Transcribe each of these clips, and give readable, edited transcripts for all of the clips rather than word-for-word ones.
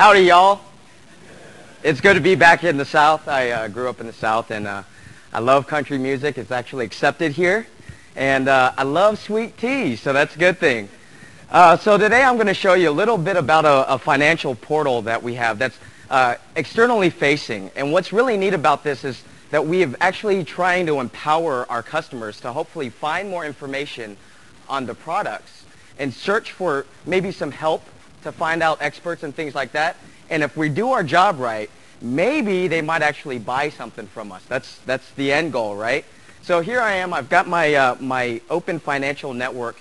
Howdy, y'all. It's good to be back in the South. I grew up in the South, and I love country music. It's actually accepted here. And I love sweet tea, so that's a good thing. So today I'm going to show you a little bit about a financial portal that we have that's externally facing. And what's really neat about this is that we have actually trying to empower our customers to hopefully find more information on the products and search for maybe some help to find out experts and things like that. And if we do our job right, maybe they might actually buy something from us. That's the end goal, right? So here I am. I've got my my Open Financial Network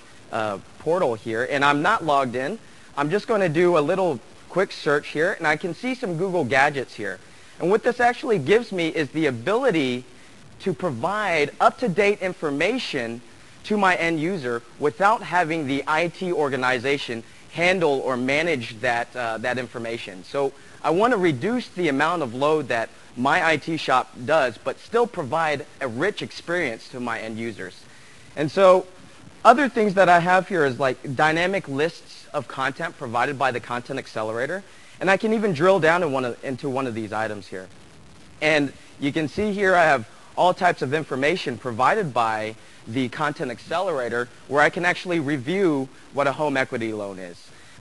portal here, and I'm not logged in. I'm just going to do a little quick search here, and I can see some Google gadgets here. And what this actually gives me is the ability to provide up-to-date information to my end user without having the IT organization handle or manage that, that information. So I want to reduce the amount of load that my IT shop does, but still provide a rich experience to my end users. And so other things that I have here is like dynamic lists of content provided by the Content Accelerator. And I can even drill down into one of these items here. And you can see here I have all types of information provided by the Content Accelerator where I can actually review what a home equity loan is.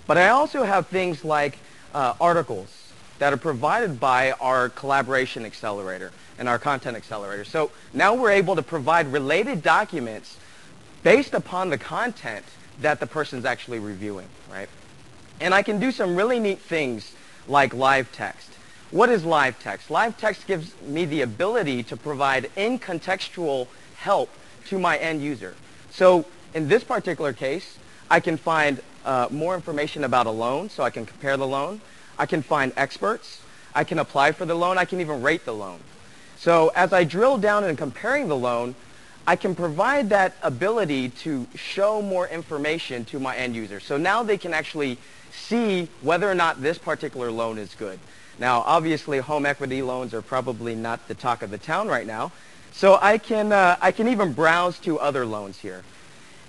But I also have things like articles that are provided by our Collaboration Accelerator and our Content Accelerator. So now we're able to provide related documents based upon the content that the person's actually reviewing, right? And I can do some really neat things like live text. What is live text? Live text gives me the ability to provide in-contextual help to my end user. So in this particular case, I can find more information about a loan, so I can compare the loan. I can find experts. I can apply for the loan. I can even rate the loan. So as I drill down in comparing the loan, I can provide that ability to show more information to my end user. So now they can actually see whether or not this particular loan is good. Now, obviously, home equity loans are probably not the talk of the town right now. So I can even browse to other loans here.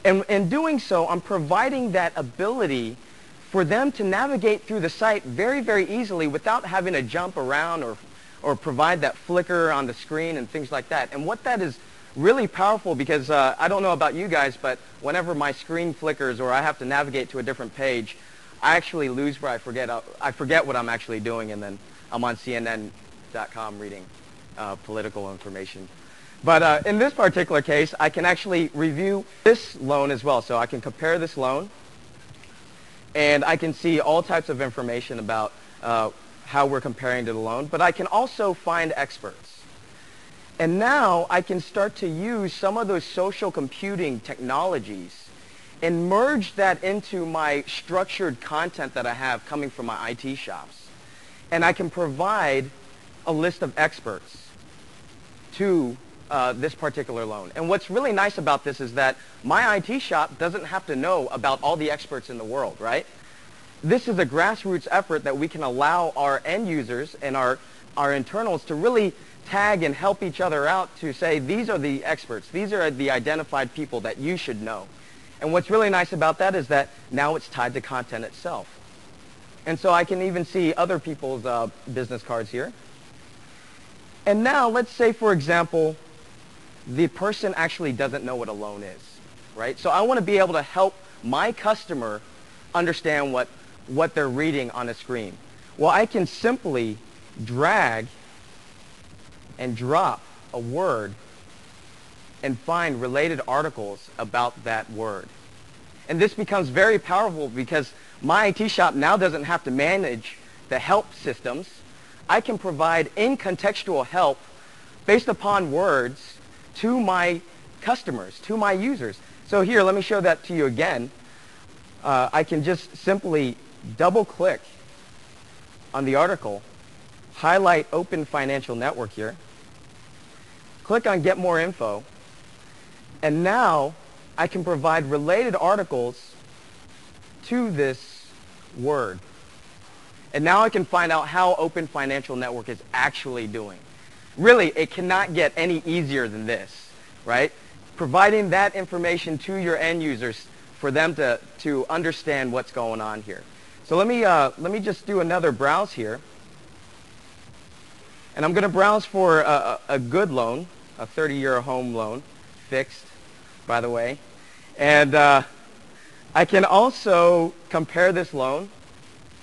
And in doing so, I'm providing that ability for them to navigate through the site very, very easily without having to jump around or provide that flicker on the screen and things like that. And what that is really powerful, because I don't know about you guys, but whenever my screen flickers or I have to navigate to a different page, I actually lose where I forget what I'm actually doing, and then I'm on CNN.com reading political information. But in this particular case, I can actually review this loan as well. So I can compare this loan, and I can see all types of information about how we're comparing to the loan. But I can also find experts. And now I can start to use some of those social computing technologies and merge that into my structured content that I have coming from my IT shops. And I can provide a list of experts to this particular loan. And what's really nice about this is that my IT shop doesn't have to know about all the experts in the world, right? This is a grassroots effort that we can allow our end users and our internals to really tag and help each other out to say, these are the experts. These are the identified people that you should know. And what's really nice about that is that now it's tied to content itself. And so I can even see other people's business cards here. And now let's say, for example, the person actually doesn't know what a loan is, right? So I want to be able to help my customer understand what they're reading on a screen. Well, I can simply drag and drop a word and find related articles about that word. And this becomes very powerful because my IT shop now doesn't have to manage the help systems. I can provide in-contextual help based upon words to my customers, to my users. So here, let me show that to you again. I can just simply double-click on the article, highlight Open Financial Network here, click on Get More Info, and now I can provide related articles to this word. And now I can find out how Open Financial Network is actually doing. Really, it cannot get any easier than this, right? Providing that information to your end users for them to understand what's going on here. So let me just do another browse here. And I'm going to browse for a good loan, a 30-year home loan, fixed, by the way. And I can also compare this loan,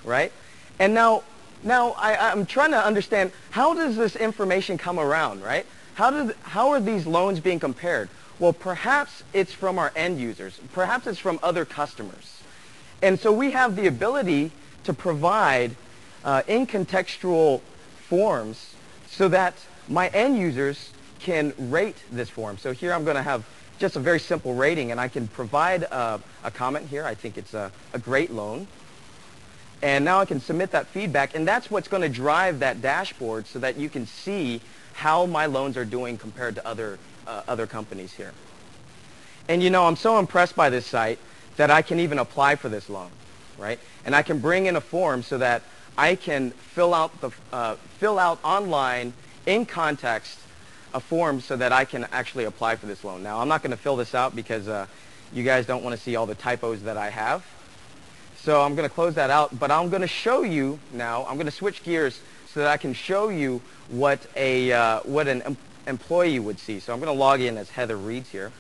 right? And now I'm trying to understand, how does this information come around, right? How are these loans being compared? Well, perhaps it's from our end users. Perhaps it's from other customers. And so we have the ability to provide in contextual forms so that my end users can rate this form. So here I'm going to have just a very simple rating, and I can provide a comment here. I think it's a great loan. And now I can submit that feedback, and that's what's going to drive that dashboard so that you can see how my loans are doing compared to other companies here. And you know, I'm so impressed by this site that I can even apply for this loan, right? And I can bring in a form so that I can fill out online in context a form so that I can actually apply for this loan. Now, I'm not going to fill this out because you guys don't want to see all the typos that I have. So I'm going to close that out, but I'm going to show you now. I'm going to switch gears so that I can show you what an employee would see. So I'm going to log in as Heather Reeds here.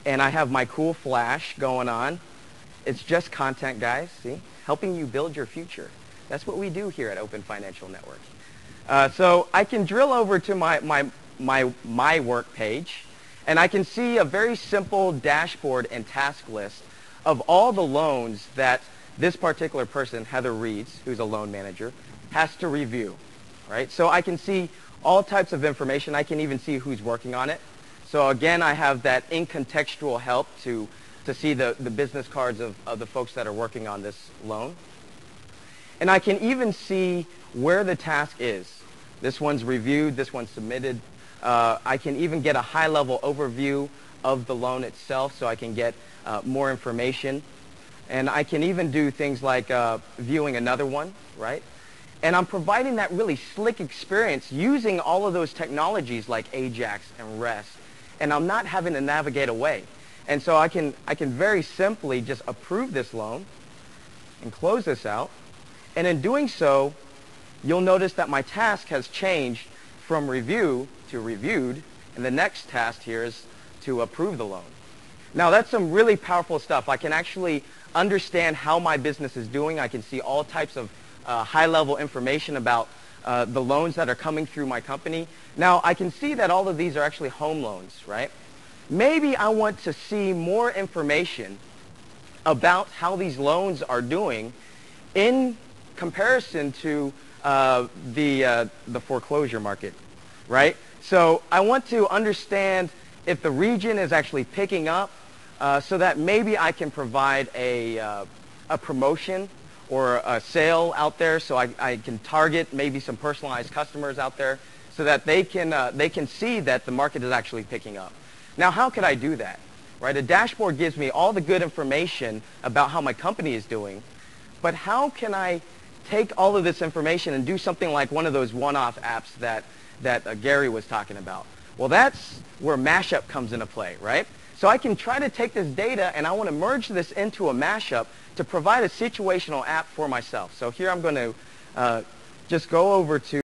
And I have my cool flash going on. It's just content, guys, see? Helping you build your future. That's what we do here at Open Financial Network. So I can drill over to my work page, and I can see a very simple dashboard and task list of all the loans that this particular person, Heather Reeds, who's a loan manager, has to review, right? So I can see all types of information. I can even see who's working on it. So again, I have that in contextual help to see the business cards of the folks that are working on this loan. And I can even see where the task is. This one's reviewed, this one's submitted. I can even get a high-level overview of the loan itself, so I can get more information. And I can even do things like viewing another one, right? And I'm providing that really slick experience using all of those technologies like Ajax and REST. And I'm not having to navigate away. And so I can very simply just approve this loan and close this out. And in doing so, you'll notice that my task has changed from review to reviewed. And the next task here is to approve the loan. Now, that's some really powerful stuff. I can actually understand how my business is doing. I can see all types of high-level information about the loans that are coming through my company. Now, I can see that all of these are actually home loans, right? Maybe I want to see more information about how these loans are doing in comparison to the foreclosure market, right? So I want to understand if the region is actually picking up so that maybe I can provide a promotion or a sale out there, so I can target maybe some personalized customers out there so that they can see that the market is actually picking up. Now, how could I do that? Right? A dashboard gives me all the good information about how my company is doing, but how can I take all of this information and do something like one of those one-off apps that Gary was talking about? Well, that's where mashup comes into play, right? So I can try to take this data and I want to merge this into a mashup to provide a situational app for myself. So here I'm going to just go over to